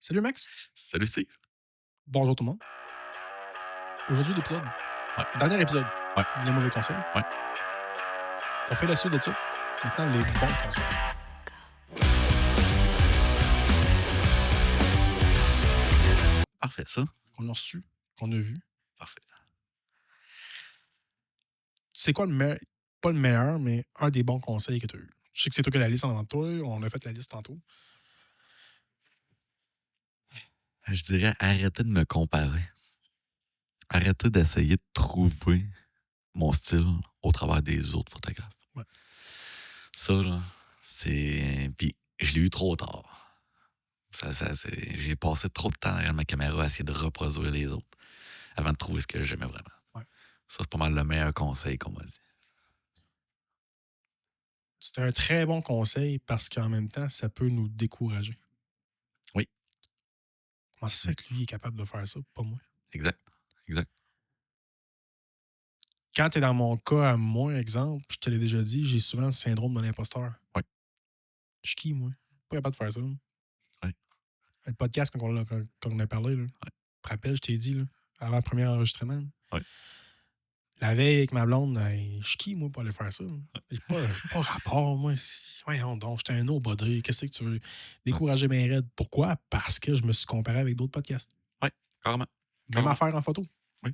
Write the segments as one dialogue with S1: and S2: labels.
S1: Salut Max.
S2: Salut Steve.
S1: Bonjour tout le monde. Aujourd'hui, l'épisode.
S2: Ouais.
S1: Dernier épisode.
S2: Ouais.
S1: Les mauvais conseils.
S2: Ouais.
S1: On fait la suite de ça. Maintenant, les bons conseils.
S2: Parfait, ça.
S1: Qu'on a reçu, qu'on a vu.
S2: Parfait.
S1: C'est quoi le meilleur, pas le meilleur, mais un des bons conseils que tu as eu? Je sais que c'est toi qui as la liste en avant de toi. On a fait la liste tantôt.
S2: Je dirais arrêtez de me comparer. Arrêtez d'essayer de trouver mon style au travers des autres photographes.
S1: Ouais.
S2: Ça, là, c'est. Puis, je l'ai eu trop tard. J'ai passé trop de temps derrière ma caméra à essayer de reproduire les autres avant de trouver ce que j'aimais vraiment.
S1: Ouais.
S2: Ça, c'est pas mal le meilleur conseil qu'on m'a dit.
S1: C'est un très bon conseil parce qu'en même temps, ça peut nous décourager.
S2: Oui.
S1: Comment ça se fait que lui est capable de faire ça, pas moi?
S2: Exact.
S1: Quand tu es dans mon cas à moi, exemple, je te l'ai déjà dit, j'ai souvent le syndrome de l'imposteur.
S2: Oui.
S1: Je suis qui, moi? Pas capable de faire ça.
S2: Oui.
S1: Le podcast, quand on a parlé, là, tu te rappelles, je t'ai dit, là, avant le premier enregistrement.
S2: Oui.
S1: La veille avec ma blonde, je suis qui, moi, pour aller faire ça? J'ai pas rapport, moi. Voyons donc, j'étais un nobody. Qu'est-ce que tu veux? Décourager mes raids. Pourquoi? Parce que je me suis comparé avec d'autres podcasts.
S2: Oui, carrément.
S1: Même affaire en photo.
S2: Oui.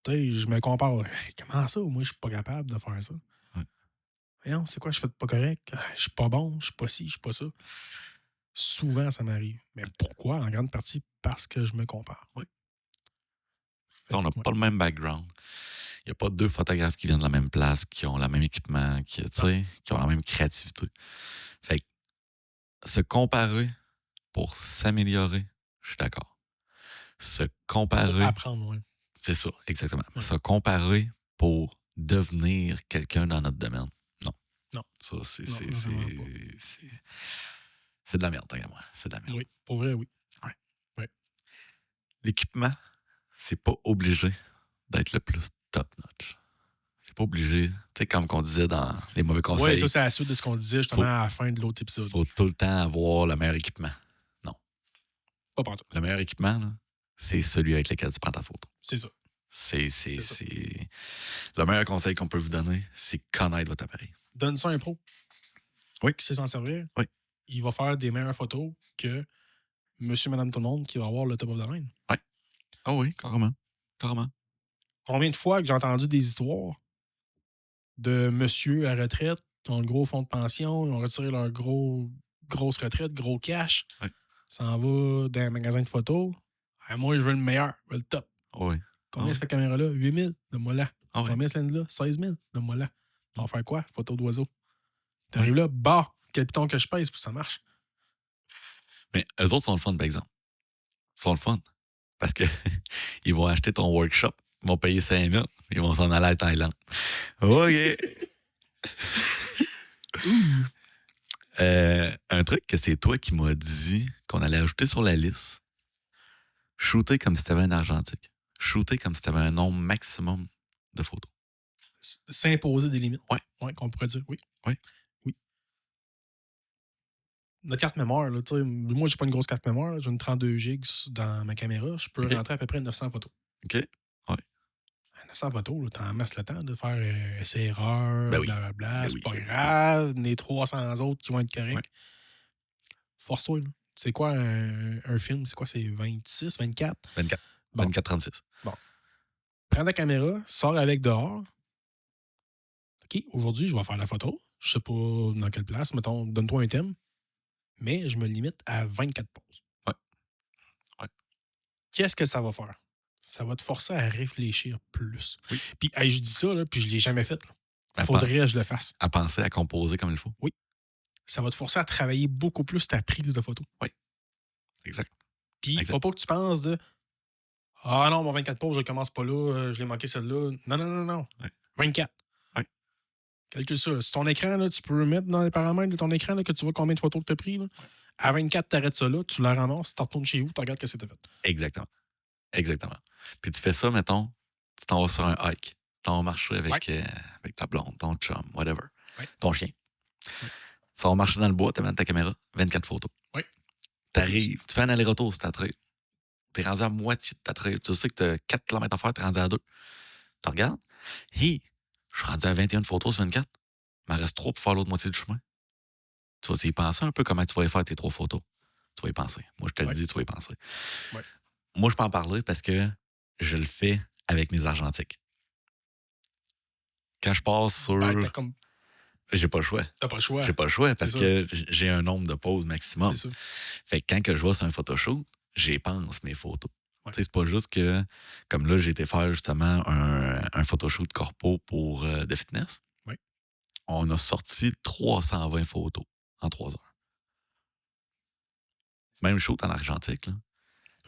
S1: Tu sais, je me compare. Comment ça? Moi, je suis pas capable de faire ça.
S2: Oui.
S1: Voyons, c'est quoi, je fais pas correct? Je suis pas bon, je suis pas ci, je suis pas ça. Souvent, ça m'arrive. Mais pourquoi? En grande partie, parce que je me compare.
S2: Oui. On n'a pas le même background. Il n'y a pas deux photographes qui viennent de la même place, qui ont le même équipement, qui ont la même créativité. Fait que se comparer pour s'améliorer, je suis d'accord. Se comparer.
S1: Pour apprendre, oui.
S2: C'est ça, exactement.
S1: Ouais.
S2: Se comparer pour devenir quelqu'un dans notre domaine. Non.
S1: Non.
S2: Ça, c'est de la merde, tant qu'à moi. C'est de la merde.
S1: Oui, pour vrai, oui.
S2: Ouais. L'équipement, c'est pas obligé d'être le plus top-notch. C'est pas obligé. Tu sais, comme on disait dans les mauvais conseils.
S1: Oui, ça, c'est la suite de ce qu'on disait justement à la fin de l'autre épisode.
S2: Faut tout le temps avoir le meilleur équipement. Non.
S1: Pas partout.
S2: Le meilleur équipement, là, c'est celui avec lequel tu prends ta photo.
S1: C'est ça.
S2: C'est le meilleur conseil qu'on peut vous donner, c'est connaître votre appareil.
S1: Donne ça à un pro.
S2: Oui.
S1: Qui sait s'en servir.
S2: Oui.
S1: Il va faire des meilleures photos que monsieur, madame, tout le monde qui va avoir le top of the line.
S2: Oui. Ah oui, carrément. Carrément.
S1: Combien de fois que j'ai entendu des histoires de monsieur à retraite qui ont le gros fonds de pension, ils ont retiré leur grosse retraite, gros cash,
S2: Oui.
S1: s'en va dans un magasin de photos. Ah, moi, je veux le meilleur, je veux le top.
S2: Oui.
S1: Combien cette caméra-là? 8 000, donne-moi là.
S2: Ah oui.
S1: Combien cette lens-là? 16 000, donne-moi là. Tu vas faire quoi? Photo d'oiseau. T'arrives là, bah, quel piton que je pèse pour que ça marche.
S2: Mais eux autres sont le fun, par exemple. Ils sont le fun. Parce que ils vont acheter ton workshop, ils vont payer 5 000, ils vont s'en aller à Thaïlande. OK. Un truc que c'est toi qui m'as dit qu'on allait ajouter sur la liste. Shooter comme si tu avais un argentique. Shooter comme si tu avais un nombre maximum de photos.
S1: S'imposer des limites.
S2: Ouais.
S1: Ouais, qu'on pourrait dire, oui.
S2: Oui.
S1: Oui. Notre carte mémoire, là, moi, j'ai pas une grosse carte mémoire. Là, j'ai une 32 gigs dans ma caméra. Je peux rentrer à peu près 900 photos.
S2: OK. Ouais.
S1: 900 photos, t'en masses le temps de faire essai-erreur,
S2: Ben oui.
S1: blablabla.
S2: Ben
S1: c'est
S2: oui,
S1: pas
S2: ben oui.
S1: grave. Les 300 autres qui vont être corrects.
S2: Ouais.
S1: Force-toi, là. C'est quoi un film? C'est quoi? C'est 26, 24?
S2: 24.
S1: Bon.
S2: 24-36.
S1: Bon. Prends ta caméra, sors avec dehors. OK, aujourd'hui, je vais faire la photo. Je sais pas dans quelle place. Mettons, donne-toi un thème. Mais je me limite à 24 poses.
S2: Ouais. Ouais.
S1: Qu'est-ce que ça va faire? Ça va te forcer à réfléchir plus.
S2: Oui.
S1: Puis, hey, je dis ça, là, puis je l'ai jamais fait.
S2: À
S1: Faudrait que je le fasse.
S2: À penser, à composer comme il faut.
S1: Oui. Ça va te forcer à travailler beaucoup plus ta prise de photo.
S2: Oui. Exact.
S1: Puis, il
S2: Exact.
S1: faut pas que tu penses de ah non, mon 24 poses, je commence pas là, je l'ai manqué celle-là. Non.
S2: Ouais.
S1: 24.
S2: Ouais.
S1: Calcule ça. Là. Sur ton écran, là, tu peux mettre dans les paramètres de ton écran là, que tu vois combien de photos que tu as pris. Là. À 24, tu arrêtes ça là, tu la ramasses, tu retournes chez vous, tu regardes ce que tu as fait.
S2: Exactement. Puis tu fais ça, mettons, tu t'en vas sur un hike. Tu t'en vas marcher avec ta blonde, ton chum, whatever.
S1: Ouais.
S2: Ton chien. Tu vas marcher dans le bois, tu amènes ta caméra, 24 photos.
S1: Oui.
S2: T'arrives, tu fais un aller-retour sur ta trail. T'es rendu à moitié de ta trail. Tu sais que t'as 4 km à faire, t'es rendu à 2. Tu regardes. Hey, je suis rendu à 21 photos sur 24. Il m'en reste 3 pour faire l'autre moitié du chemin. Tu vas y penser un peu comment tu vas y faire tes 3 photos. Tu vas y penser. Moi, je te le dis, tu vas y penser.
S1: Ouais.
S2: Moi, je peux en parler parce que je le fais avec mes argentiques. Quand je passe sur.
S1: T'as comme...
S2: J'ai pas le choix.
S1: T'as pas le choix.
S2: J'ai pas le choix parce
S1: C'est
S2: que j'ai un nombre de pauses maximum.
S1: C'est ça.
S2: Fait que quand que je vois sur un photoshoot, j'y pense mes photos.
S1: Ouais.
S2: C'est pas juste que, comme là, j'ai été faire justement un photoshoot corpo pour The Fitness.
S1: Ouais.
S2: On a sorti 320 photos en 3 heures. Même shoot en argentique, là.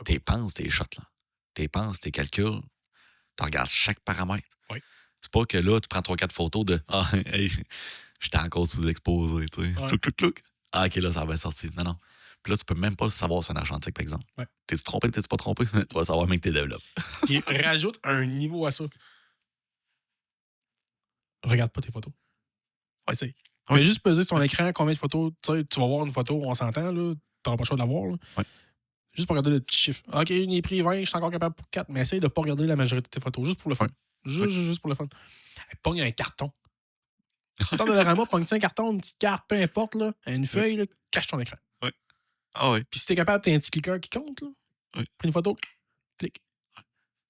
S2: T'es penses, tes shots, là. T'es penses, tes calculs. Tu regardes chaque paramètre.
S1: Oui.
S2: C'est pas que là, tu prends 3-4 photos de Ah, hey, j'étais encore sous-exposé, tu sais.
S1: Ouais.
S2: Clouc. Ah, OK, là, ça a bien sorti. Non. Puis là, tu peux même pas le savoir sur un argentique, par exemple.
S1: Ouais.
S2: T'es-tu trompé, t'es-tu pas trompé? Tu vas savoir même que t'es développé.
S1: Puis rajoute un niveau à ça. Regarde pas tes photos. Essaye. Fais juste peser sur ton écran combien de photos. Tu sais, tu vas voir une photo, on s'entend, là. T'auras pas le choix de la voir, là.
S2: Ouais.
S1: Juste pour regarder le petit chiffre. OK, j'en ai pris 20, je suis encore capable pour 4, mais essaye de pas regarder la majorité de tes photos, juste pour le fun.
S2: Ouais.
S1: Juste pour le fun. Pogne un carton. Dans le Dollarama, pogne-tu un carton, une petite carte, peu importe, là, une feuille, là, cache ton écran.
S2: Ouais. Ah ouais.
S1: Puis si t'es capable, t'as un petit cliqueur qui compte, là.
S2: Ouais.
S1: Pris une photo, clique.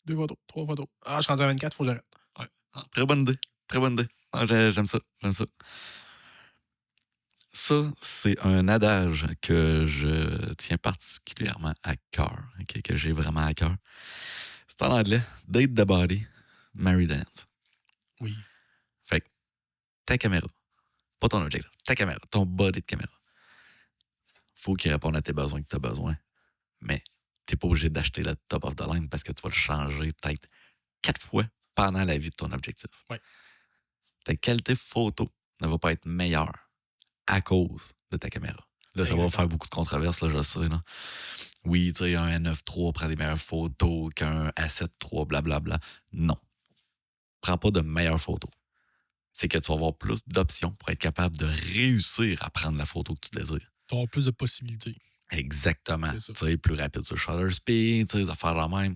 S1: 2 photos, 3 photos. Ah, je suis rendu à 24, faut que j'arrête.
S2: Ouais. Ah, très bonne idée. Très bonne idée. Ah, j'aime ça. Ça, c'est un adage que je tiens particulièrement à cœur, okay, que j'ai vraiment à cœur. C'est en anglais. Date the body, marry the hands.
S1: Oui.
S2: Fait que ta caméra, pas ton objectif, ta caméra, ton body de caméra, faut qu'il réponde à tes besoins que tu as besoin. Mais t'es pas obligé d'acheter le top of the line parce que tu vas le changer peut-être 4 fois pendant la vie de ton objectif.
S1: Ouais.
S2: Ta qualité photo ne va pas être meilleure à cause de ta caméra. Là, ça va faire beaucoup de controverses, là, je sais. Là. Oui, tu sais, un N9 III prend des meilleures photos qu'un A7 III, blablabla. Non. Prends pas de meilleures photos. C'est que tu vas avoir plus d'options pour être capable de réussir à prendre la photo que tu désires.
S1: Tu vas avoir plus de possibilités.
S2: Exactement.
S1: C'est ça.
S2: Tu sais, plus rapide sur le shutter speed, tu sais, les affaires la même.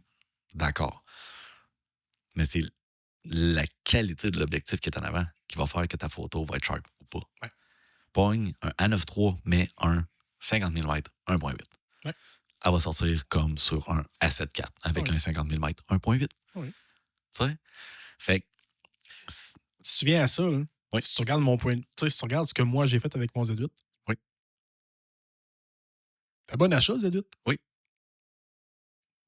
S2: D'accord. Mais c'est la qualité de l'objectif qui est en avant qui va faire que ta photo va être sharp ou pas.
S1: Ouais.
S2: Pogne un A9 III, mais un 50 mm 1.8.
S1: Ouais.
S2: Elle va sortir comme sur un A7 IV avec un 50 mm 1.8.
S1: Oui.
S2: Tu sais? Fait que.
S1: Si tu viens à ça, là,
S2: oui.
S1: si tu regardes mon point. Tu sais, si tu regardes ce que moi j'ai fait avec mon Z8.
S2: Oui.
S1: Un bon achat, Z8.
S2: Oui.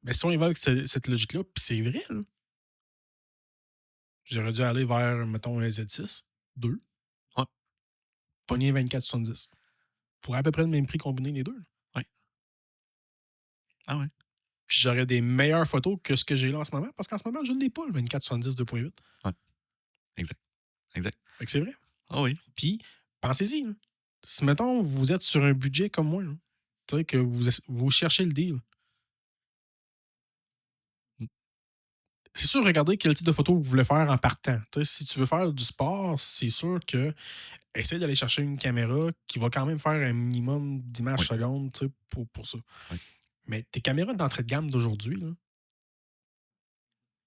S1: Mais si on y va avec cette logique-là, puis c'est vrai, là. J'aurais dû aller vers, mettons, un Z6, 2.
S2: Ouais.
S1: Pogner 24,70. Pour à peu près le même prix combiné les deux.
S2: Oui. Ah ouais.
S1: Puis j'aurais des meilleures photos que ce que j'ai là en ce moment, parce qu'en ce moment, je ne l'ai pas, le 24-70 2.8.
S2: Ouais. Exact.
S1: Fait que c'est vrai.
S2: Ah oui.
S1: Puis, pensez-y. Là. Si, mettons, vous êtes sur un budget comme moi, tu sais, que vous cherchez le deal. C'est sûr, regardez quel type de photo vous voulez faire en partant. T'sais, si tu veux faire du sport, c'est sûr que essaye d'aller chercher une caméra qui va quand même faire un minimum d'images secondes pour ça.
S2: Oui.
S1: Mais tes caméras d'entrée de gamme d'aujourd'hui là,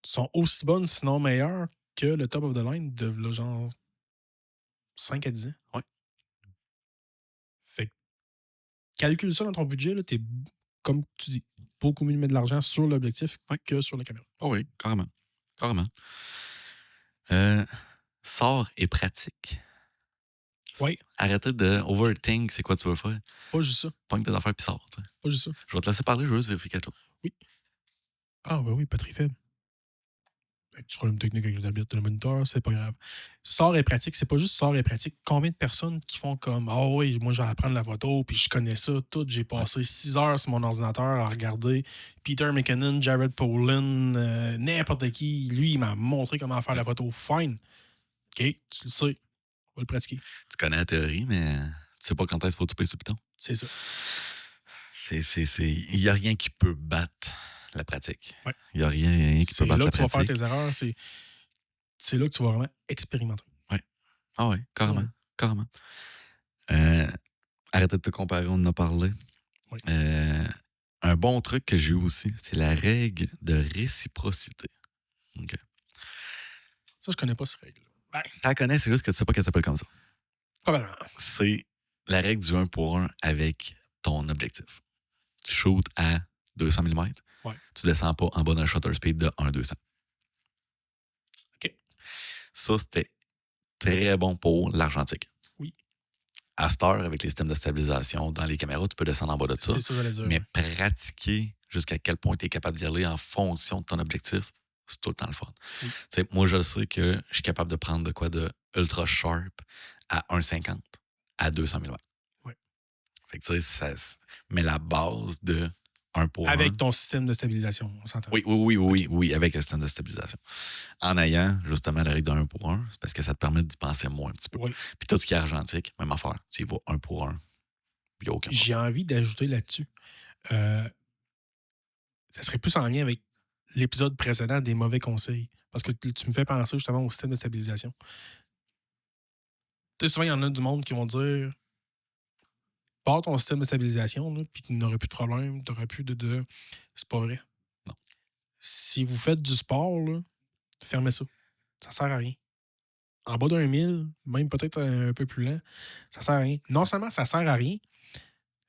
S1: sont aussi bonnes, sinon meilleures, que le top of the line de là, genre 5 à 10 ans.
S2: Oui.
S1: Fait que calcule ça dans ton budget, là, t'es, comme tu dis, beaucoup mieux de mettre de l'argent sur l'objectif que sur la caméra.
S2: Oh oui, carrément. Sort et pratique.
S1: Oui.
S2: Arrêtez de overthink, c'est quoi tu veux faire.
S1: Pas juste ça.
S2: Pogne tes affaires puis sors.
S1: Pas juste ça.
S2: Je vais te laisser parler, je veux juste vérifier quelque chose.
S1: Oui. Ah, ben oui, batterie faible. Un petit problème technique avec la tablette de le moniteur, c'est pas grave. Sort et pratique, c'est pas juste sort et pratique. Combien de personnes qui font comme ah oui, moi je vais apprendre la photo, puis je connais ça tout. J'ai passé 6 heures sur mon ordinateur à regarder Peter McKinnon, Jared Polin, n'importe qui. Lui, il m'a montré comment faire la photo. Fine. OK, tu le sais. On va le pratiquer.
S2: Tu connais la théorie, mais tu sais pas quand est-ce qu'il faut que tu pèses sur le piton.
S1: C'est ça.
S2: Il n'y a rien qui peut battre la pratique.
S1: Ouais.
S2: Il n'y a rien qui peut battre la pratique.
S1: C'est là que tu vas faire tes erreurs. C'est là que tu vas vraiment expérimenter.
S2: Oui. Ah oui, carrément.
S1: Ouais.
S2: Carrément. Arrêtez de te comparer, on en a parlé.
S1: Oui.
S2: Un bon truc que j'ai eu aussi, c'est la règle de réciprocité. OK.
S1: Ça, je connais pas cette règle. Ben,
S2: Tu la connais, c'est juste que tu sais pas qu'elle s'appelle comme ça.
S1: probablement.
S2: C'est la règle du 1 pour 1 avec ton objectif. Tu shootes à 200 mm,
S1: Ouais.
S2: tu descends pas en bas d'un shutter speed de 1-200.
S1: OK.
S2: Ça, c'était très bon pour l'argentique.
S1: Oui.
S2: À cette heure, avec les systèmes de stabilisation dans les caméras, tu peux descendre en bas de ça.
S1: C'est ça, j'allais dire.
S2: Mais
S1: ouais.
S2: pratiquer jusqu'à quel point tu es capable d'y aller en fonction de ton objectif, c'est tout le temps le fun.
S1: Oui.
S2: Tu sais, moi, je sais que je suis capable de prendre de quoi de ultra sharp à 1,50 à 200 mm.
S1: Ouais.
S2: Fait que tu sais, mais la base de 1 pour 1.
S1: Avec ton système de stabilisation, on s'entend.
S2: Oui, avec un système de stabilisation. En ayant justement la règle de 1 pour 1, c'est parce que ça te permet d'y penser moins un petit peu.
S1: Oui.
S2: Puis tout ce qui est argentique, même affaire. Tu y vas 1 pour 1. Il n'y a aucun problème.
S1: J'ai envie d'ajouter là-dessus. Ça serait plus en lien avec l'épisode précédent des mauvais conseils. Parce que tu me fais penser justement au système de stabilisation. Tu sais, souvent, il y en a du monde qui vont dire pars ton système de stabilisation, là, puis tu n'auras plus de problème, tu n'auras plus de. C'est pas vrai.
S2: Non.
S1: Si vous faites du sport, là, fermez ça. Ça sert à rien. En bas d'un 1000, même peut-être un peu plus lent, ça sert à rien. Non seulement ça sert à rien,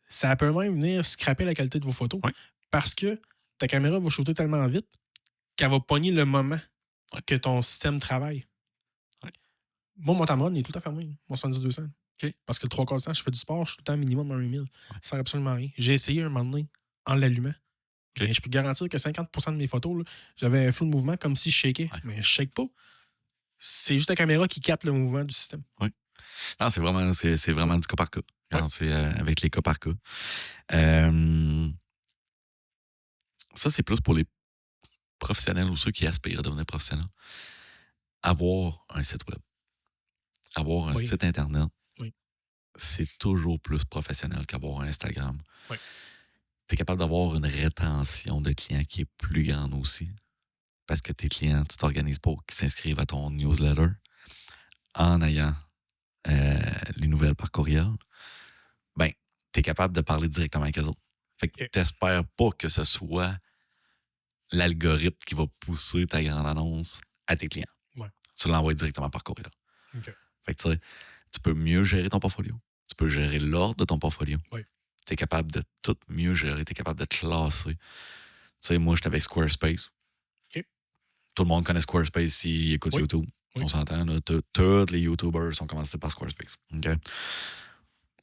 S1: ça peut même venir scraper la qualité de vos photos.
S2: Oui.
S1: Parce que ta caméra va shooter tellement vite qu'elle va pogner le moment que ton système travaille.
S2: Oui.
S1: Moi, mon Tamron, il est tout le temps fermé, mon 70-200.
S2: OK.
S1: Parce que le 3/4 du temps, je fais du sport, je suis tout le temps minimum à 1000. Ça sert absolument à rien. J'ai essayé un moment donné en l'allumant.
S2: OK.
S1: Mais je peux te garantir que 50% de mes photos, là, j'avais un flou de mouvement comme si je shakais.
S2: Ouais.
S1: Mais je shake pas. C'est juste la caméra qui capte le mouvement du système.
S2: Non, c'est vraiment du cas par cas.
S1: Ouais.
S2: C'est avec les cas par cas. Ça, c'est plus pour les professionnels ou ceux qui aspirent à devenir professionnels. Avoir un site web, avoir un
S1: Oui.
S2: site Internet,
S1: Oui.
S2: c'est toujours plus professionnel qu'avoir un Instagram.
S1: Oui.
S2: Tu es capable d'avoir une rétention de clients qui est plus grande aussi. Parce que tes clients, tu t'organises pour qu'ils s'inscrivent à ton newsletter en ayant les nouvelles par courriel. Ben, tu es capable de parler directement avec eux autres. Fait que
S1: OK.
S2: t'espères pas que ce soit l'algorithme qui va pousser ta grande annonce à tes clients.
S1: Ouais.
S2: Tu l'envoies directement par courriel.
S1: OK.
S2: Fait que tu sais, tu peux mieux gérer ton portfolio. Tu peux gérer l'ordre de ton portfolio.
S1: Oui.
S2: Tu es capable de tout mieux gérer. Tu es capable de classer. Tu sais, moi, j'étais avec Squarespace.
S1: OK.
S2: Tout le monde connaît Squarespace s'il écoute
S1: Oui.
S2: YouTube.
S1: Oui.
S2: On s'entend, là. Tous les YouTubers sont commencés par Squarespace. OK?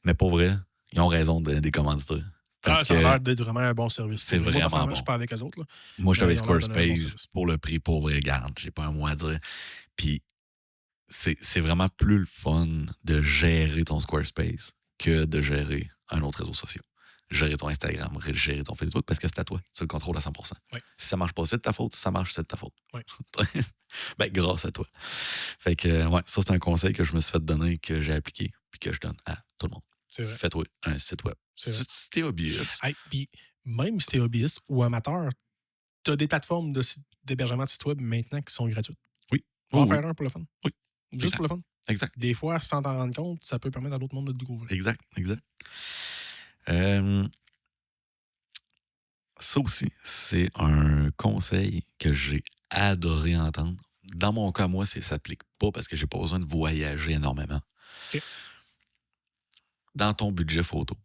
S2: Mais pour vrai, ils ont raison des commanditaires. Parce
S1: Ça a
S2: que
S1: l'air d'être vraiment un bon service.
S2: c'est
S1: Moi,
S2: vraiment
S1: personnellement,
S2: bon.
S1: je suis pas avec eux autres. Là.
S2: Moi, j'étais avec
S1: Ils ont l'air de donner un bon
S2: Squarespace
S1: service.
S2: pour le prix, pour vrai, garde. J'ai pas un mot à dire. Puis, c'est vraiment plus le fun de gérer ton Squarespace que de gérer un autre réseau social. Gérer ton Instagram, gérer ton Facebook, parce que c'est à toi. Tu le contrôles à 100%.
S1: Oui.
S2: Si ça marche pas, c'est de ta faute. Si ça marche, c'est de ta faute.
S1: Oui.
S2: Ben, grâce à toi. Fait que, ouais, ça, c'est un conseil que je me suis fait donner, que j'ai appliqué, puis que je donne à tout le monde.
S1: C'est vrai.
S2: Fais-toi un site web.
S1: C'est vrai.
S2: Si t'es hobbyiste,
S1: Hey, puis même si tu es hobbyiste ou amateur, tu as des plateformes d'hébergement de sites web maintenant qui sont gratuites.
S2: oui.
S1: Va en
S2: Oui,
S1: faire un pour le fun.
S2: Oui.
S1: Juste
S2: Exact.
S1: pour le fun.
S2: Exact.
S1: Des fois, sans t'en rendre compte, ça peut permettre à d'autres mondes de te découvrir.
S2: Exact. Ça aussi, c'est un conseil que j'ai adoré entendre. Dans mon cas, moi, ça s'applique pas parce que j'ai pas besoin de voyager énormément.
S1: OK.
S2: Dans ton budget photo,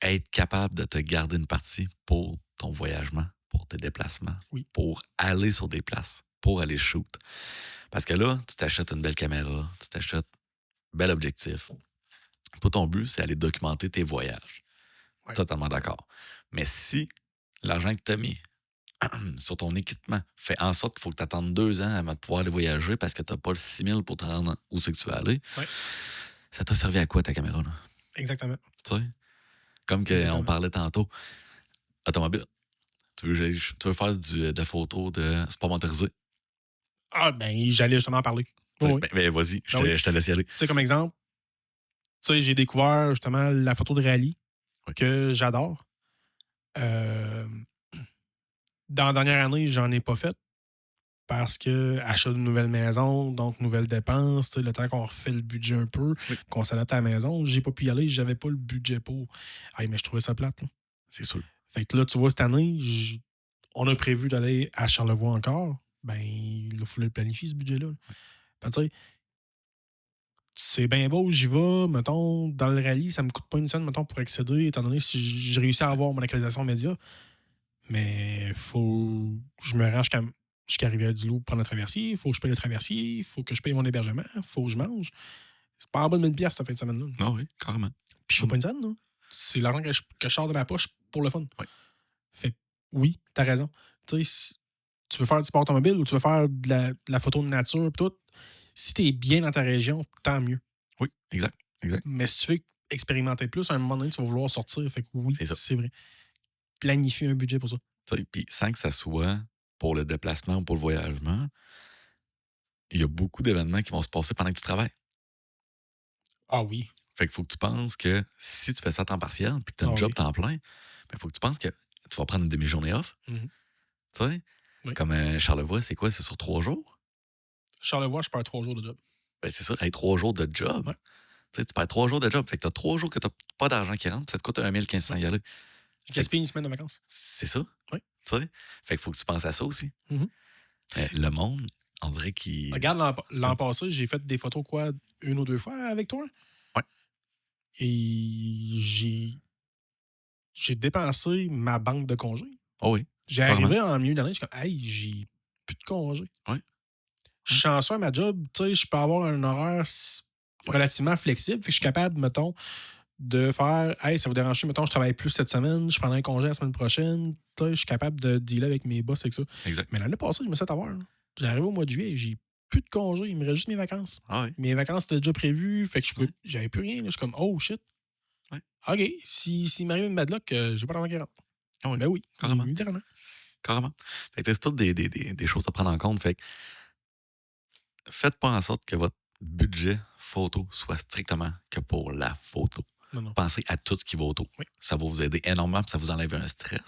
S2: être capable de te garder une partie pour ton voyagement, pour tes déplacements,
S1: Oui.
S2: pour aller sur des places, pour aller shoot. Parce que là, tu t'achètes une belle caméra, tu t'achètes un bel objectif. Toi, ton but, c'est aller documenter tes voyages.
S1: Ouais.
S2: Totalement d'accord. Mais si l'argent que tu as mis sur ton équipement fait en sorte qu'il faut que tu attendes 2 ans avant de pouvoir aller voyager parce que tu n'as pas le 6 000 pour te rendre où c'est que tu vas aller,
S1: Ouais.
S2: ça t'a servi à quoi ta caméra? Là?
S1: Exactement.
S2: Tu sais? Comme on parlait tantôt, automobile. Tu veux faire de la photo de sport motorisé?
S1: Ah, ben, j'allais justement en parler. Oui.
S2: Ben, vas-y, je
S1: Ah oui.
S2: te laisse y aller.
S1: Tu sais, comme exemple, tu sais, j'ai découvert justement la photo de rallye
S2: Oui.
S1: que j'adore. Dans la dernière année, j'en ai pas fait. parce que achat de nouvelle maison, donc nouvelles dépenses, le temps qu'on refait le budget un peu, qu'on s'adapte à la maison, j'ai pas pu y aller, j'avais pas le budget pour. Hey, mais je trouvais ça plate. Là.
S2: C'est sûr.
S1: Fait que là, tu vois, cette année, on a prévu d'aller à Charlevoix encore. Ben, il a fallu le planifier, ce budget-là. Tu sais, c'est bien beau, j'y vais, mettons, dans le rallye, ça me coûte pas une scène, mettons, pour accéder, étant donné si j'ai réussi à avoir mon accréditation média. Mais faut je me rends jusqu'à Rivière-du-Loup pour prendre le traversier, il faut que je paye le traversier, il faut que je paye mon hébergement, il faut que je mange. C'est pas en bas de 1000$ cette fin de semaine-là.
S2: Ah oui, carrément.
S1: Puis je fais pas une scène, là. C'est l'argent que je sors de ma poche pour le fun.
S2: Oui.
S1: Fait que oui, t'as raison. Tu sais, si tu veux faire du sport automobile ou tu veux faire de la photo de nature pis tout, si t'es bien dans ta région, tant mieux.
S2: Oui, exact.
S1: Mais si tu veux expérimenter plus, à un moment donné, tu vas vouloir sortir. Fait que oui, c'est vrai. Planifier un budget pour ça.
S2: Puis sans que ça soit pour le déplacement ou pour le voyagement, il y a beaucoup d'événements qui vont se passer pendant que tu travailles.
S1: Ah oui.
S2: Fait qu'il faut que tu penses que si tu fais ça à temps partiel puis que tu as un job temps plein, il faut que tu penses que tu vas prendre une demi-journée off.
S1: Mm-hmm.
S2: Tu sais? Oui. Comme Charlevoix, c'est quoi? C'est sur 3 jours?
S1: Charlevoix, je perds 3 jours de job.
S2: Ben c'est ça, 3 jours de job. Ouais. Tu perds 3 jours de job. Fait que tu as 3 jours que tu n'as pas d'argent qui rentre, ça te coûte 1500 y aller.
S1: Tu gaspilles une semaine de vacances.
S2: C'est ça.
S1: Oui.
S2: Tu sais? Fait qu'il faut que tu penses à ça aussi.
S1: Mm-hmm.
S2: Le monde, on dirait qu'il.
S1: Regarde, l'an passé, j'ai fait des photos, 1 ou 2 fois avec toi?
S2: Ouais.
S1: Et j'ai dépensé ma banque de congés.
S2: Oh oui.
S1: J'ai arrivé en milieu d'année, je suis comme, hey, j'ai plus de congés.
S2: Ouais.
S1: Je suis chanceux à ma job, tu sais, je peux avoir un horaire relativement flexible. Fait que je suis capable, mettons, de faire, hey, ça vous dérange, mettons, je travaille plus cette semaine, je prendrai un congé la semaine prochaine. Tu sais, je suis capable de dealer avec mes boss avec ça.
S2: Exact.
S1: Mais l'année passée, je me suis fait avoir. J'arrive au mois de juillet et j'ai plus de congés. Il me reste juste mes vacances.
S2: Ah oui.
S1: Mes vacances étaient déjà prévues. Fait que j'avais plus rien. Là. Je suis comme, oh shit.
S2: Ouais.
S1: OK. S'il m'arrive une bad luck, j'ai pas d'argent qui rentre.
S2: Ah oui.
S1: Ben oui.
S2: Carrément.
S1: Littéralement.
S2: Carrément. Fait que c'est toutes des choses à prendre en compte. Fait que faites pas en sorte que votre budget photo soit strictement que pour la photo.
S1: Non.
S2: Pensez à tout ce qui va autour.
S1: Oui.
S2: Ça va vous aider énormément, puis ça vous enlève un stress.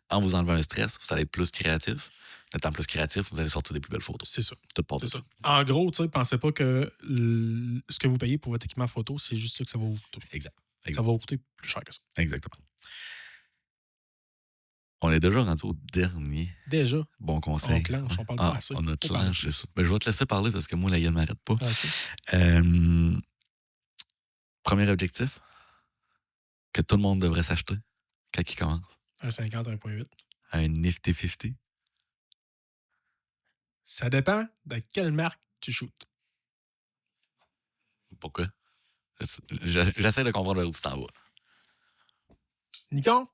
S2: En vous enlevant un stress, vous allez être plus créatif. En étant plus créatif, vous allez sortir des plus belles photos.
S1: C'est ça.
S2: Tout part de ça.
S1: En gros, tu sais, pensez pas que ce que vous payez pour votre équipement photo, c'est juste ça que ça va vous coûter.
S2: Exact.
S1: Ça va vous coûter plus cher que ça.
S2: Exactement. On est déjà rendu au dernier.
S1: Déjà?
S2: Bon conseil.
S1: On clenche, on parle pas assez.
S2: On a clenche, c'est ça. Ben, je vais te laisser parler parce que moi, la gueule ne m'arrête pas.
S1: Okay.
S2: Premier objectif que tout le monde devrait s'acheter quand il commence.
S1: Un 50, 1.8.
S2: Un Nifty 50.
S1: Ça dépend de quelle marque tu shootes.
S2: Pourquoi? J'essaie de comprendre où tu t'en vas.
S1: Nikon,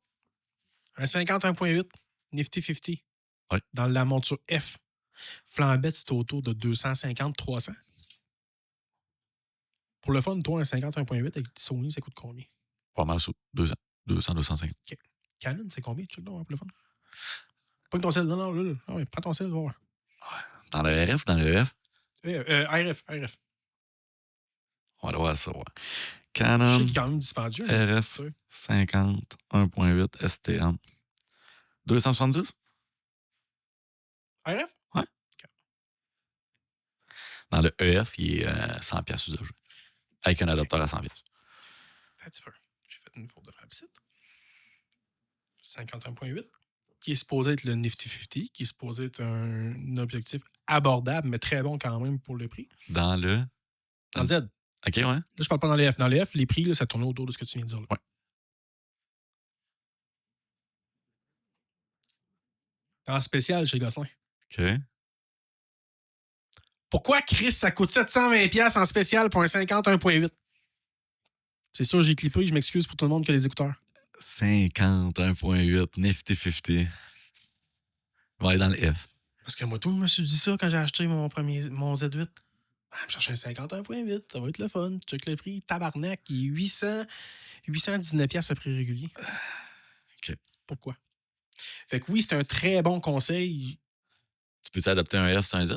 S1: un 50 1.8, Nifty 50.
S2: Oui.
S1: Dans la monture F. Flambette, c'est autour de 250-300. Pour le fun, toi, un 50 1.8 avec Sony, ça coûte combien?
S2: Pas mal sous 200, 250.
S1: Okay. Canon, c'est combien? Check donc, pour le fun. Pas que ton sel, non, là. Ah ouais, prends ton sel, va voir.
S2: Dans le RF, dans le EF?
S1: RF.
S2: On va aller voir ça, ouais. Canon.
S1: Je sais qu'il est quand même dispendieux.
S2: RF 50 1.8 STM. 270?
S1: RF?
S2: Ouais. Okay. Dans le EF, il est 100$ usagé. Avec un adapteur à 100$.
S1: Un petit peu. J'ai fait une faute de rapide. 51.8, qui est supposé être le Nifty 50, qui est supposé être un objectif abordable, mais très bon quand même pour le prix.
S2: Dans le
S1: Z.
S2: OK, ouais. Là,
S1: je parle pas dans les F. Dans les F, les prix, là, ça tournait autour de ce que tu viens de dire. Là.
S2: Ouais.
S1: En spécial chez Gosselin.
S2: OK.
S1: Pourquoi, Chris, ça coûte 720$ en spécial pour un 50 1.8? C'est sûr, j'ai clippé, je m'excuse pour tout le monde qui a des écouteurs.
S2: 50 1.8 Nifty 50. On va aller dans le F.
S1: Parce que moi, tout, je me suis dit ça quand j'ai acheté mon Z8. Je me chercher un 50 1.8, ça va être le fun. Check le prix, tabarnak, il est 819$ à prix régulier.
S2: OK.
S1: Pourquoi? Fait que oui, c'est un très bon conseil.
S2: Tu peux-tu adapter un F sur un Z?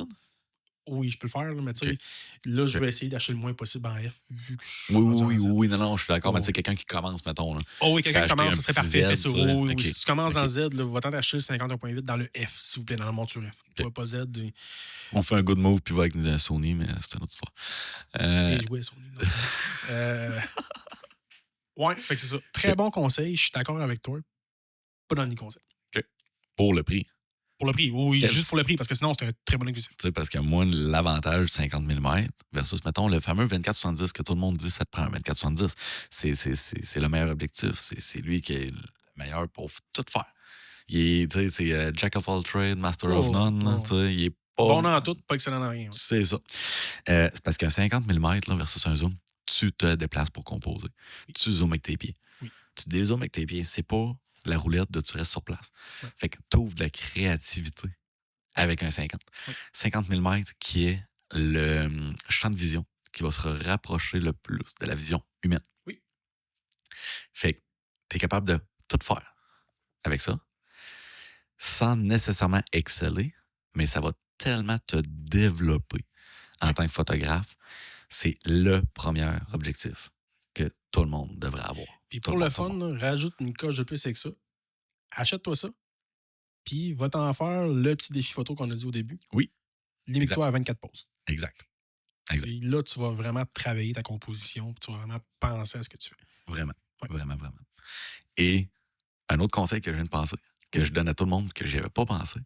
S1: Oui, je peux le faire, là, mais tu sais, là, je vais essayer d'acheter le moins possible en F, vu que je suis rendu en Z.
S2: Oui, non, je suis d'accord, mais
S1: Oh.
S2: tu sais, quelqu'un qui commence, mettons, là.
S1: Oh oui,
S2: qui
S1: quelqu'un
S2: s'est
S1: qui
S2: acheté
S1: commence,
S2: un
S1: ce serait
S2: petit
S1: parfait. Fait
S2: Z,
S1: ça.
S2: tu sais.
S1: Oui,
S2: OK.
S1: si tu commences
S2: OK.
S1: en Z, là, va-t'en acheter le 51.8 dans le F, s'il vous plaît, dans la monture F. Pas Z.
S2: On fait un good move, puis va avec une Sony, mais c'est une autre histoire.
S1: Et jouer sur les Ouais, fait que c'est ça. Très bon conseil, je suis d'accord avec toi. Pas dans les conseils.
S2: OK. Pour le prix.
S1: Pour le prix, oui,
S2: Quel-
S1: juste pour le prix, parce que sinon, c'est un très bon exclusif.
S2: Tu sais, parce que moi, l'avantage 50 mm versus, mettons, le fameux 24-70 que tout le monde dit, ça te prend un 24-70. C'est le meilleur objectif. C'est lui qui est le meilleur pour tout faire. Il est, tu sais, c'est Jack of all trades, Master of none. Là, tu sais, il est pas.
S1: Bon dans tout, pas excellent dans rien. Ouais.
S2: C'est ça. C'est parce qu'un 50 mm là, versus un zoom, tu te déplaces pour composer.
S1: Oui.
S2: Tu zoomes avec tes pieds.
S1: Oui.
S2: Tu dézoomes avec tes pieds. C'est pas la roulette de tu restes sur place.
S1: Ouais.
S2: Fait que tu ouvres de la créativité avec un 50.
S1: Oui.
S2: 50 mm qui est le champ de vision qui va se rapprocher le plus de la vision humaine.
S1: Oui.
S2: Fait que tu es capable de tout faire avec ça sans nécessairement exceller, mais ça va tellement te développer en tant que photographe. C'est le premier objectif que tout le monde devrait avoir.
S1: Puis
S2: Tout
S1: pour le
S2: monde, tout
S1: fun, là, rajoute une coche de plus avec ça. Achète-toi ça. Puis va t'en faire le petit défi photo qu'on a dit au début.
S2: Oui.
S1: Limite-toi à 24 poses.
S2: Exact.
S1: Là, tu vas vraiment travailler ta composition. Puis tu vas vraiment penser à ce que tu fais.
S2: Vraiment.
S1: Ouais.
S2: Vraiment. Et un autre conseil que je viens de penser, que je donne à tout le monde, que je n'avais pas pensé,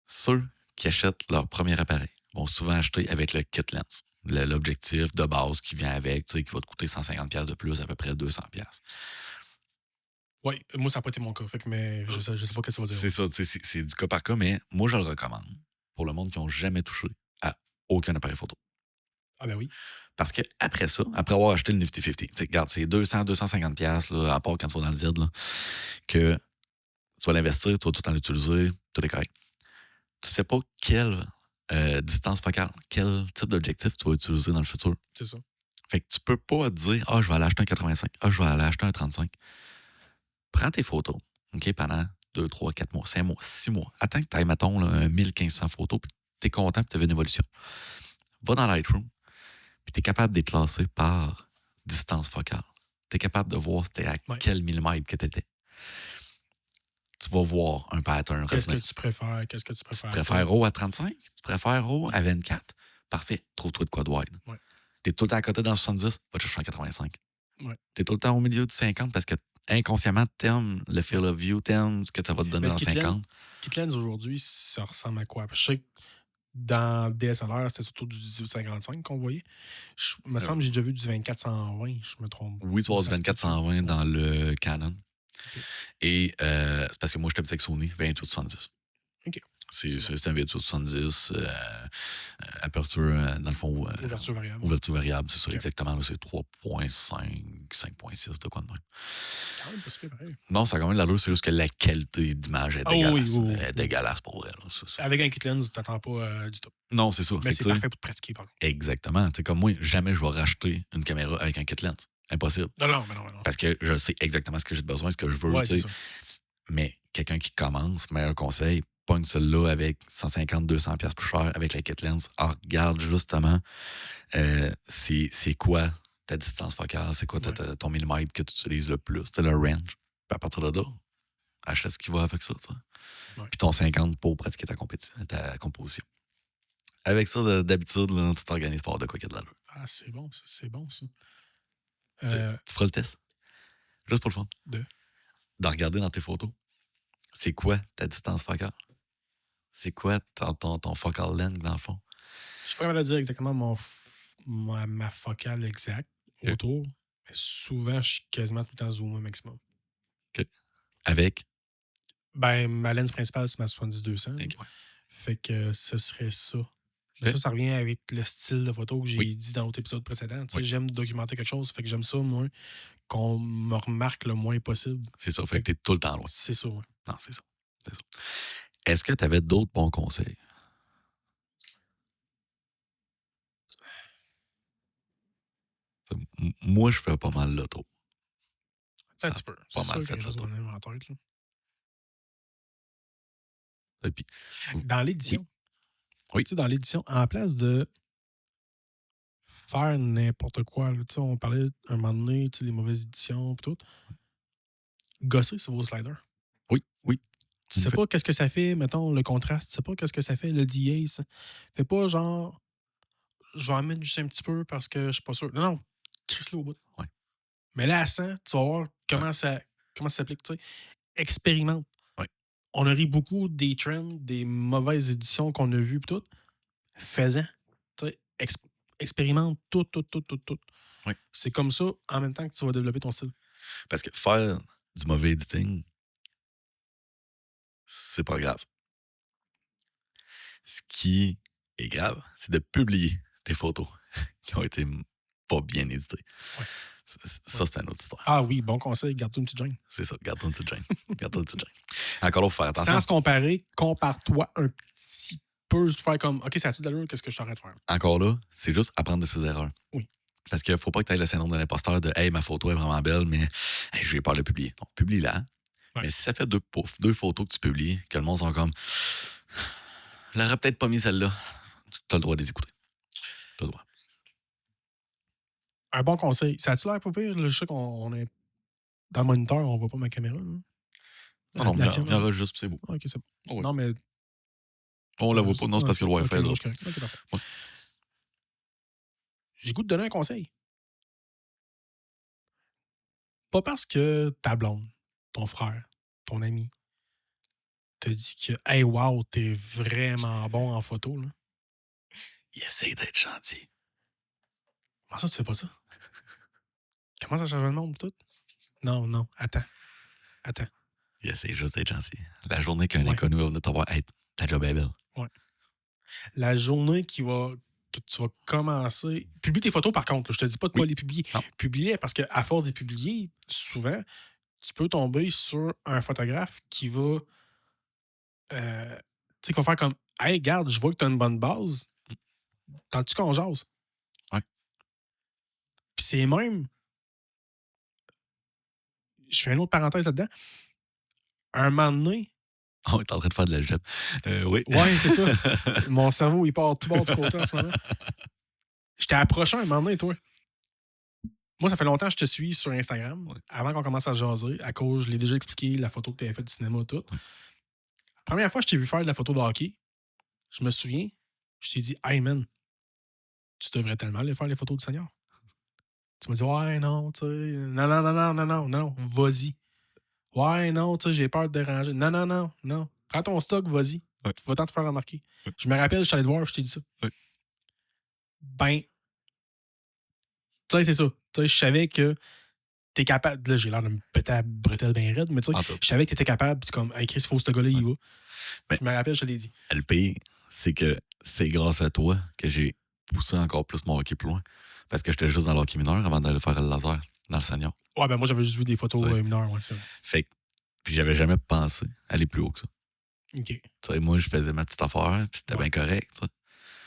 S2: ceux qui achètent leur premier appareil vont souvent acheter avec le kit lens, l'objectif de base qui vient avec, tu sais, qui va te coûter 150$ de plus, à peu près 200$.
S1: Oui, moi, ça n'a pas été mon cas. Fait que, mais je sais pas ce que ça va dire.
S2: C'est ça, c'est du cas par cas, mais moi, je le recommande pour le monde qui n'a jamais touché à aucun appareil photo.
S1: Ah ben oui.
S2: Parce que après ça, après avoir acheté le Nifty 50, regarde, c'est 200-250$, là, à part quand tu vas dans le Z, là, que tu vas l'investir, tu vas tout le temps l'utiliser, tout est correct. Tu sais pas quelle distance focale, quel type d'objectif tu vas utiliser dans le futur.
S1: C'est ça.
S2: Fait que tu peux pas te dire, je vais aller acheter un 85, je vais aller acheter un 35. Prends tes photos, OK, pendant 2, 3, 4 mois, 5 mois, 6 mois. Attends que tu ailles, mettons, là, 1500 photos, puis tu es content, puis tu as vu une évolution. Va dans Lightroom, puis tu es capable de les classer par distance focale. Tu es capable de voir c'était à quel millimètre que tu étais. Tu vas voir un pattern.
S1: Qu'est-ce que tu préfères?
S2: Tu préfères RAW à 35? Tu préfères RAW à 24? Parfait. Trouve-toi de quoi de wide.
S1: Ouais.
S2: Tu es tout le temps à côté dans 70, va te chercher en 85.
S1: Ouais.
S2: Tu es tout le temps au milieu du 50 parce que inconsciemment, t'aimes le field of view, t'aimes ce que ça va te donner dans 50.
S1: Kit lens aujourd'hui, ça ressemble à quoi? Je sais que dans DSLR, c'était surtout du 18-55 qu'on voyait. Il me semble que j'ai déjà vu du 24-120, je me trompe.
S2: Oui, tu vas avoir du 24-120 dans le Canon.
S1: Okay.
S2: Et c'est parce que moi, je t'habite avec Sony 28-70.
S1: OK.
S2: C'est un 28-70, aperture, dans le fond.
S1: Ouverture variable.
S2: Ouverture variable, c'est ça, exactement. C'est 3.5, 5.6, de quoi de même.
S1: C'est quand même pas super pareil.
S2: Non, ça a quand même l'allure, c'est juste que la qualité d'image est dégueulasse.
S1: Oui.
S2: Elle est dégueulasse pour vrai. Là, ça.
S1: Avec un kit lens, tu t'attends pas du tout.
S2: Non, c'est ça.
S1: Mais c'est parfait pour pratiquer, par contre.
S2: Exactement. T'sais, comme moi, jamais je vais racheter une caméra avec un kit lens. Impossible.
S1: Non.
S2: Parce que je sais exactement ce que j'ai besoin, ce que je veux.
S1: Ouais, c'est ça.
S2: Mais quelqu'un qui commence, meilleur conseil, pogne celle-là avec 150-200$ plus cher avec la kit lens. Regarde justement c'est quoi ta distance focale, c'est quoi ton millimètre que tu utilises le plus, le range. Puis à partir de là, achète ce qui va avec ça. Puis ton 50 pour pratiquer ta composition. Avec ça, d'habitude, là, tu t'organises pas de quoi qu'il y a de l'allure.
S1: Ah, c'est bon, ça. C'est bon, ça.
S2: Tu feras le test. Juste pour le fun. De regarder dans tes photos. C'est quoi ta distance focale? C'est quoi ton focal length, dans le fond?
S1: Je pourrais pas dire exactement ma focale exacte autour, mais souvent, je suis quasiment tout le temps zoomé au maximum.
S2: OK. Avec?
S1: Ben, ma lens principale, c'est ma 70-200.
S2: Okay.
S1: Fait que ce serait ça. Mais ça revient avec le style de photo que j'ai dit dans l'autre épisode précédent. J'aime documenter quelque chose, fait que j'aime ça, moi, qu'on me remarque le moins possible.
S2: C'est ça, fait que t'es tout le temps loin.
S1: C'est ça, oui.
S2: Non, c'est ça. Est-ce que tu avais d'autres bons conseils? Moi, je fais pas mal l'auto.
S1: Un petit peu.
S2: Pas mal fait l'auto.
S1: Dans l'édition.
S2: Oui.
S1: Tu sais, dans l'édition, en place de faire n'importe quoi, là, tu sais, on parlait un moment donné, tu sais, les mauvaises éditions pis tout. Gosser sur vos sliders.
S2: Oui, oui.
S1: Tu sais pas qu'est-ce que ça fait, mettons, le contraste. Tu sais pas qu'est-ce que ça fait, le DA. Fais pas genre, je vais en mettre juste un petit peu parce que je suis pas sûr. Non, non, crisse-le au bout.
S2: Ouais.
S1: Mais là, à 100, tu vas voir comment ça s'applique. Tu sais. Expérimente.
S2: Ouais.
S1: On a ri beaucoup des trends, des mauvaises éditions qu'on a vues, pis tout. Fais-en. Tu sais, expérimente tout, tout, tout, tout, tout.
S2: Ouais.
S1: C'est comme ça, en même temps que tu vas développer ton style.
S2: Parce que faire du mauvais editing, c'est pas grave. Ce qui est grave, c'est de publier tes photos qui ont été pas bien éditées.
S1: Ouais.
S2: Ça, c'est une autre histoire.
S1: Ah oui, bon conseil, garde-toi une petite gêne.
S2: C'est ça, garde-toi une petite gêne. Garde-toi une petite gêne. Encore là, faut faire attention.
S1: Sans se comparer, compare-toi un petit peu, se faire comme, OK, ça a-tu de l'allure, qu'est-ce que je t'arrête de faire?
S2: Encore là, c'est juste apprendre de ses erreurs.
S1: Oui.
S2: Parce qu'il faut pas que tu aies le syndrome de l'imposteur de hey, ma photo est vraiment belle, mais hey, je vais pas le publier. Non, publie-la.
S1: Ouais.
S2: Mais si ça fait deux photos que tu publies, que le monde sont comme je l'aurais peut-être pas mis celle-là, tu as le droit de les écouter. Tu as le droit.
S1: Un bon conseil. Ça a-tu l'air pas pire? Là, je sais qu'on est dans le moniteur, on voit pas ma caméra. Là.
S2: Non,
S1: La
S2: il
S1: tienne,
S2: y aura juste, c'est beau.
S1: OK, c'est bon.
S2: Oh, oui.
S1: Non, mais.
S2: On la voit pas, non, c'est parce que le Wi-Fi est là.
S1: OK, parfait.
S2: Ouais.
S1: J'ai le goût de donner un conseil. Pas parce que ta blonde, ton frère, ton ami, te dit que, hey, wow, t'es vraiment bon en photo. Là.
S2: Il essaie d'être gentil.
S1: Comment ça, tu fais pas ça? Comment ça change le monde, tout? Non, non, attends.
S2: Il essaie juste d'être gentil. La journée qu'un
S1: Ouais.
S2: inconnu va venir te voir, hey, ta job est belle.
S1: Ouais. La journée que tu vas commencer. Publie tes photos, par contre. Là, je te dis pas de pas les publier.
S2: Non.
S1: Publie-les parce qu'à force de les publier, souvent, tu peux tomber sur un photographe qui va. Tu sais, qui va faire comme hey, regarde, je vois que tu as une bonne base. Tends-tu qu'on jase?
S2: Ouais.
S1: Puis c'est même. Je fais une autre parenthèse là-dedans. Un moment donné.
S2: On est en train de faire de l'algèbre. Oui.
S1: Ouais, c'est ça. Mon cerveau, il part tout bord, tout côté en ce moment. Je t'ai approché un moment donné, toi. Moi, ça fait longtemps que je te suis sur Instagram, avant qu'on commence à jaser, à cause, je l'ai déjà expliqué, la photo que tu avais faite du cinéma, tout. La première fois que je t'ai vu faire de la photo de hockey, je me souviens, je t'ai dit, hey man, tu devrais tellement aller faire les photos du Seigneur. Tu m'as dit, ouais, non, tu sais, non, vas-y. Ouais, non, tu sais, j'ai peur de déranger. Non. Prends ton stock, vas-y.
S2: Ouais.
S1: Va-t'en te faire remarquer.
S2: Ouais.
S1: Je me rappelle, je suis allé te voir, je t'ai dit ça.
S2: Ouais.
S1: Ben, tu sais, c'est ça. Tu sais, je savais que t'es capable. Là, j'ai l'air de me péter à bretelle bien raide, mais tu sais, je savais que t'étais capable. Puis comme, hey, Chris, faut que ce gars-là, il va.
S2: Mais
S1: je me rappelle, je te l'ai dit.
S2: Le pire, c'est que c'est grâce à toi que j'ai poussé encore plus mon hockey plus loin. Parce que j'étais juste dans l'hockey mineur avant d'aller faire le laser dans le senior.
S1: Ouais, ben moi, j'avais juste vu des photos mineures, ouais, ça.
S2: Fait que j'avais jamais pensé aller plus haut que ça.
S1: OK.
S2: Tu sais, moi, je faisais ma petite affaire, puis c'était bien correct, tu sais.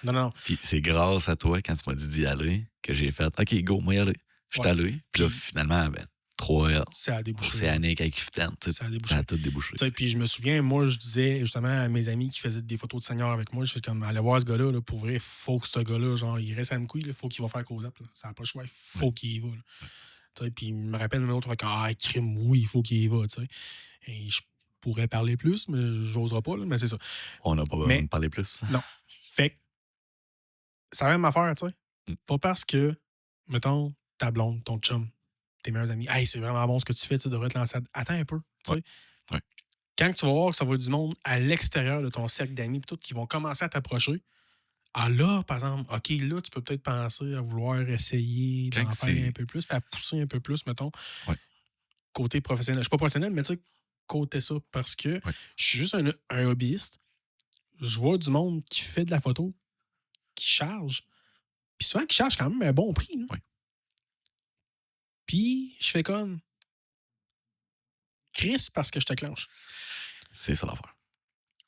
S1: Non.
S2: Puis c'est grâce à toi, quand tu m'as dit d'y aller, que j'ai fait OK, go, moi y aller. Je suis allé. Puis là, finalement, 3 heures.
S1: Ça a débouché.
S2: C'est Annick avec Fitaine.
S1: Ça a débouché.
S2: Ça a tout débouché.
S1: Puis je me souviens, moi, je disais justement à mes amis qui faisaient des photos de Seigneur avec moi, je fais comme, allez voir ce gars-là, là, pour vrai, faut que ce gars-là, genre, il reste à me couille, il faut qu'il va faire cause up. Ça n'a pas le choix, il faut qu'il y va. Puis il me rappelle même autre, crime, oui, il faut qu'il y va. T'sais. Et je pourrais parler plus, mais j'oserais pas, là, mais c'est ça.
S2: On n'a pas besoin de parler plus.
S1: Non. Fait que, c'est la même affaire, tu sais. Pas parce que, mettons, ta blonde, ton chum, tes meilleurs amis, hey, c'est vraiment bon ce que tu fais, tu devrais te lancer. Attends un peu, tu sais.
S2: Ouais.
S1: Quand tu vas voir que ça va être du monde à l'extérieur de ton cercle d'amis, tout, qui vont commencer à t'approcher, ah là, par exemple, OK, là, tu peux peut-être penser à vouloir essayer d'en faire un peu plus, puis à pousser un peu plus, mettons, côté professionnel. Je suis pas professionnel, mais tu sais, côté ça, parce que je suis juste un hobbyiste. Je vois du monde qui fait de la photo, qui charge, puis souvent qui charge quand même un bon prix. Puis je fais comme Chris parce que je te clenche.
S2: C'est ça l'affaire.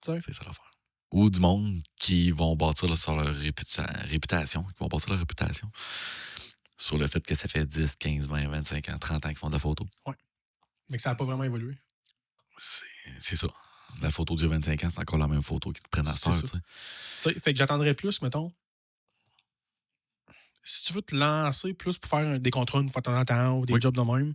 S1: T'sais?
S2: C'est ça l'affaire. Ou du monde qui vont bâtir là, sur leur réputation, qui vont bâtir leur réputation sur le fait que ça fait 10, 15, 20, 25 ans, 30 ans qu'ils font de la photo.
S1: Ouais. Mais que ça n'a pas vraiment évolué.
S2: C'est ça. La photo d'il y a 25 ans, c'est encore la même photo qu'ils te prennent à cette heure, tu sais.
S1: Fait que j'attendrais plus, mettons. Si tu veux te lancer plus pour faire des contrats une fois de temps en temps ou des jobs de même,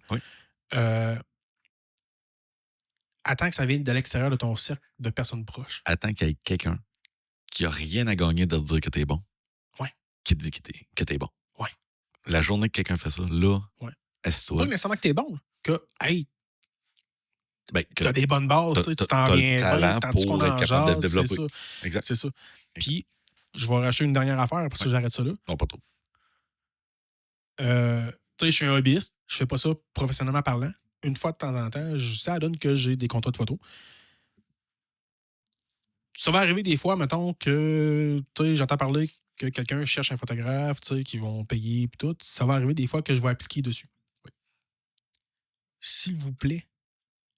S1: attends que ça vienne de l'extérieur de ton cercle de personnes proches.
S2: Attends qu'il y ait quelqu'un qui a rien à gagner de te dire que t'es bon.
S1: Ouais.
S2: Qui te dit que t'es bon.
S1: Ouais.
S2: La journée que quelqu'un fait ça, là, assis-toi.
S1: Pas nécessairement que t'es bon. Que, hey,
S2: ben,
S1: t'as des bonnes bases, tu t'en viens
S2: bien, tant
S1: pour
S2: être capable de développer.
S1: C'est ça.
S2: Exact.
S1: C'est ça. Puis, je vais racheter une dernière affaire parce que j'arrête ça là.
S2: Non, pas trop.
S1: Tu sais, je suis un hobbyiste. Je fais pas ça professionnellement parlant. Une fois de temps en temps, ça donne que j'ai des contrats de photos. Ça va arriver des fois, mettons, que j'entends parler que quelqu'un cherche un photographe, qui vont payer et tout. Ça va arriver des fois que je vais appliquer dessus. Oui. S'il vous plaît,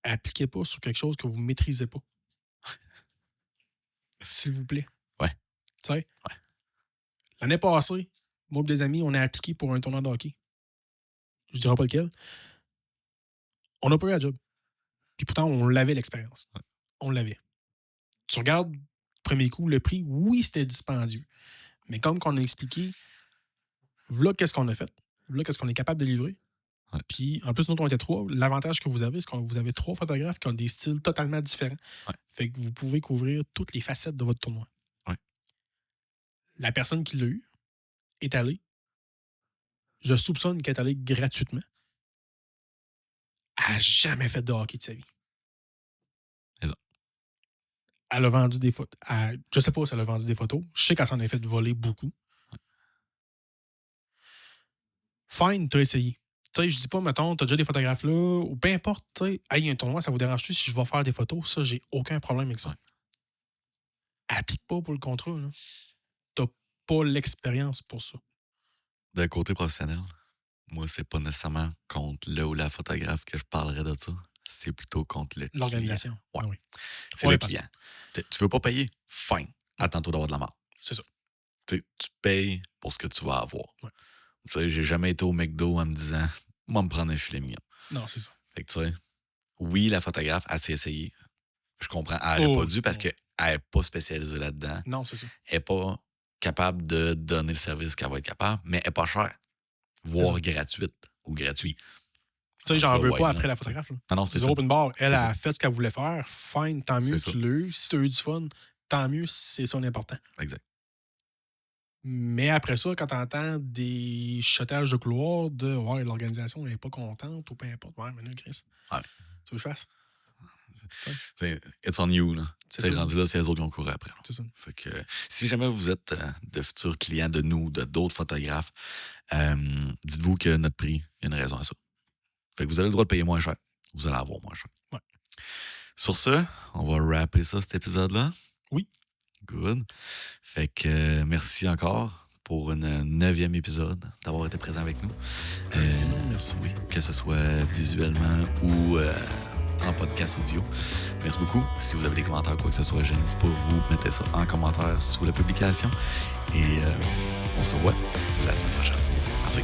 S1: appliquez pas sur quelque chose que vous ne maîtrisez pas. S'il vous plaît.
S2: Ouais.
S1: Tu sais? Ouais. L'année passée, moi et des amis, on a appliqué pour un tournoi de hockey. Je dirais pas lequel. On n'a pas eu la job. Puis pourtant, on l'avait l'expérience. Ouais. On l'avait. Tu regardes, premier coup, le prix, oui, c'était dispendieux. Mais comme qu'on a expliqué, voilà qu'est-ce qu'on a fait. Voilà qu'est-ce qu'on est capable de livrer. Ouais. Puis, en plus, nous, on était 3. L'avantage que vous avez, c'est que vous avez 3 photographes qui ont des styles totalement différents. Ouais. Fait que vous pouvez couvrir toutes les facettes de votre tournoi. Ouais. La personne qui l'a eu est allée. Je soupçonne qu'elle est allée gratuitement. Elle n'a jamais fait de hockey de sa vie. Elle a vendu des photos. Je sais pas si elle a vendu des photos. Je sais qu'elle s'en a fait voler beaucoup. Fine, t'as essayé. Tu sais, je dis pas, mettons, t'as déjà des photographes là, ou peu importe, tu sais, hey, un tournoi, ça vous dérange-tu si je vais faire des photos? Ça, j'ai aucun problème avec ça. Applique pas pour le contrat, là. T'as pas l'expérience pour ça.
S2: D'un côté professionnel, moi, c'est pas nécessairement contre le ou la photographe que je parlerais de ça. C'est plutôt contre
S1: l'organisation.
S2: Ouais.
S1: Oui.
S2: C'est le client. Tu veux pas payer? Fine. Attends-toi d'avoir de la marge.
S1: C'est ça.
S2: Tu payes pour ce que tu vas avoir.
S1: Ouais.
S2: Tu sais, j'ai jamais été au McDo en me disant, moi, me prendre un filet mignon.
S1: Non, c'est ça.
S2: Fait que, tu sais, oui, la photographe, elle s'est essayée. Je comprends. Elle n'aurait pas dû parce qu'elle n'est pas spécialisée là-dedans.
S1: Non, c'est ça.
S2: Elle n'est pas capable de donner le service qu'elle va être capable, mais elle n'est pas chère. Voire gratuite ou gratuit.
S1: Tu sais, j'en veux pas après la photographe. Là.
S2: Non, c'est ça.
S1: Open bar, elle a fait ce qu'elle voulait faire. Fine, tant mieux, tu l'as eu. Si tu as eu du fun, tant mieux, c'est ça l'important.
S2: Exact. Mais
S1: après ça, quand tu entends des chuchotages de couloir de ouais, l'organisation n'est pas contente ou peu importe, ouais, mais là, Chris,
S2: ouais.
S1: Tu veux que je fasse?
S2: It's on you, là.
S1: C'est
S2: rendu là, c'est les autres qui ont couru après. Là.
S1: C'est ça.
S2: Fait que si jamais vous êtes de futurs clients de nous, de d'autres photographes, dites-vous que notre prix, il y a une raison à ça. Fait que vous avez le droit de payer moins cher. Vous allez avoir moins cher.
S1: Ouais.
S2: Sur ce, on va rapper ça, cet épisode-là.
S1: Oui.
S2: Good. Fait que merci encore pour un 9e épisode, d'avoir été présent avec nous.
S1: Merci.
S2: Oui, que ce soit visuellement ou en podcast audio. Merci beaucoup. Si vous avez des commentaires ou quoi que ce soit, gênez-vous pas, vous mettez ça en commentaire sous la publication. Et on se revoit la semaine prochaine. Merci.